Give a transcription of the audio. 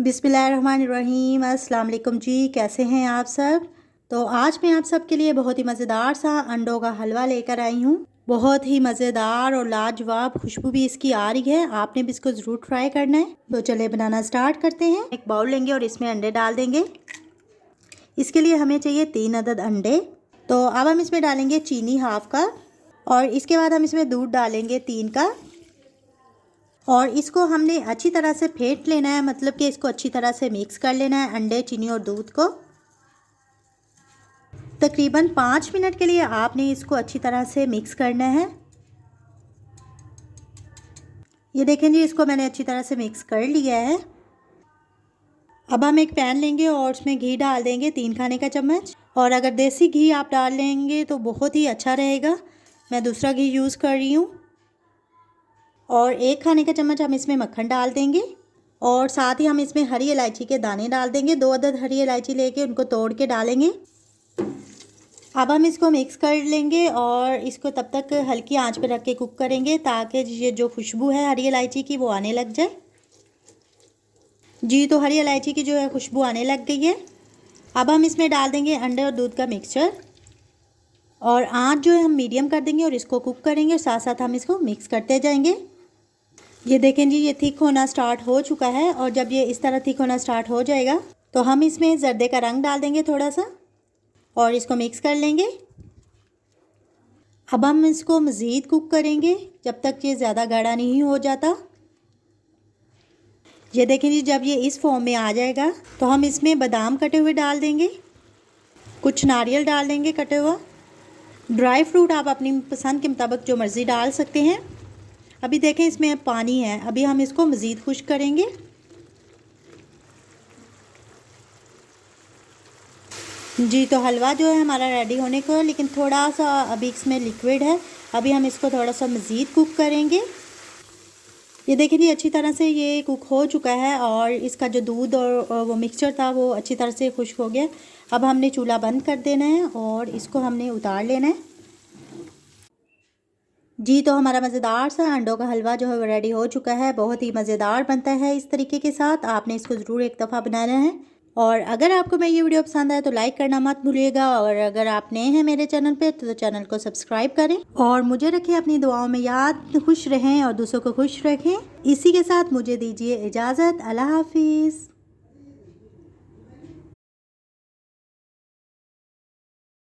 बिस्मिल्लाहिर्रहमानिर्रहीम। अस्सलाम वालेकुम जी, कैसे हैं आप सब। तो आज मैं आप सबके लिए बहुत ही मज़ेदार सा अंडों का हलवा लेकर आई हूँ। बहुत ही मज़ेदार और लाजवाब खुशबू भी इसकी आ रही है। आपने भी इसको ज़रूर ट्राई करना है। तो चले बनाना स्टार्ट करते हैं। एक बाउल लेंगे और इसमें अंडे डाल देंगे। इसके लिए हमें चाहिए 3 अदद अंडे। तो अब हम इसमें डालेंगे चीनी हाफ कप और इसके बाद हम इसमें दूध डालेंगे 3 कप और इसको हमने अच्छी तरह से फेंट लेना है, मतलब कि इसको अच्छी तरह से मिक्स कर लेना है अंडे, चीनी और दूध को। तकरीबन 5 मिनट के लिए आपने इसको अच्छी तरह से मिक्स करना है। ये देखें जी, इसको मैंने अच्छी तरह से मिक्स कर लिया है। अब हम एक पैन लेंगे और उसमें घी डाल देंगे 3 खाने का चम्मच। और अगर देसी घी आप डाल लेंगे तो बहुत ही अच्छा रहेगा। मैं दूसरा घी यूज़ कर रही हूँ। और 1 खाने का चम्मच हम इसमें मक्खन डाल देंगे और साथ ही हम इसमें हरी इलायची के दाने डाल देंगे। 2 अदद हरी इलायची लेके उनको तोड़ के डालेंगे। अब हम इसको मिक्स कर लेंगे और इसको तब तक हल्की आंच पर रख के कुक करेंगे ताकि ये जो खुशबू है हरी इलायची की वो आने लग जाए। जी, तो हरी इलायची की जो है खुशबू आने लग गई है। अब हम इसमें डाल देंगे अंडे और दूध का मिक्सचर और आंच जो है हम मीडियम कर देंगे और इसको कुक करेंगे। साथ साथ हम इसको मिक्स करते जाएंगे। ये देखें जी, ये थिक होना स्टार्ट हो चुका है और जब ये इस तरह थिक होना स्टार्ट हो जाएगा तो हम इसमें ज़र्दे का रंग डाल देंगे थोड़ा सा और इसको मिक्स कर लेंगे। अब हम इसको मज़ीद कुक करेंगे जब तक ये ज़्यादा गाढ़ा नहीं हो जाता। ये देखें जी, जब ये इस फॉर्म में आ जाएगा तो हम इसमें बादाम कटे हुए डाल देंगे, कुछ नारियल डाल देंगे कटे हुआ। ड्राई फ्रूट आप अपनी पसंद के मुताबिक जो मर्ज़ी डाल सकते हैं। अभी देखें इसमें पानी है, अभी हम इसको मज़ीद खुश्क करेंगे। जी, तो हलवा जो है हमारा रेडी होने को है, लेकिन थोड़ा सा अभी इसमें लिक्विड है। अभी हम इसको थोड़ा सा मज़ीद कुक करेंगे। ये देखिए जी, अच्छी तरह से ये कुक हो चुका है और इसका जो दूध और वो मिक्सचर था वो अच्छी तरह से खुश्क हो गया। अब हमने चूल्हा बंद कर देना है और इसको हमने उतार लेना है। जी, तो हमारा मज़ेदार सा अंडों का हलवा जो है वो रेडी हो चुका है। बहुत ही मज़ेदार बनता है इस तरीके के साथ। आपने इसको ज़रूर एक दफ़ा बनाना है। और अगर आपको मेरी ये वीडियो पसंद आए तो लाइक करना मत भूलिएगा और अगर आप नए हैं मेरे चैनल पे तो चैनल को सब्सक्राइब करें और मुझे रखें अपनी दुआओं में याद। खुश रहें और दूसरों को खुश रखें। इसी के साथ मुझे दीजिए इजाज़त। अल्लाह हाफिज़।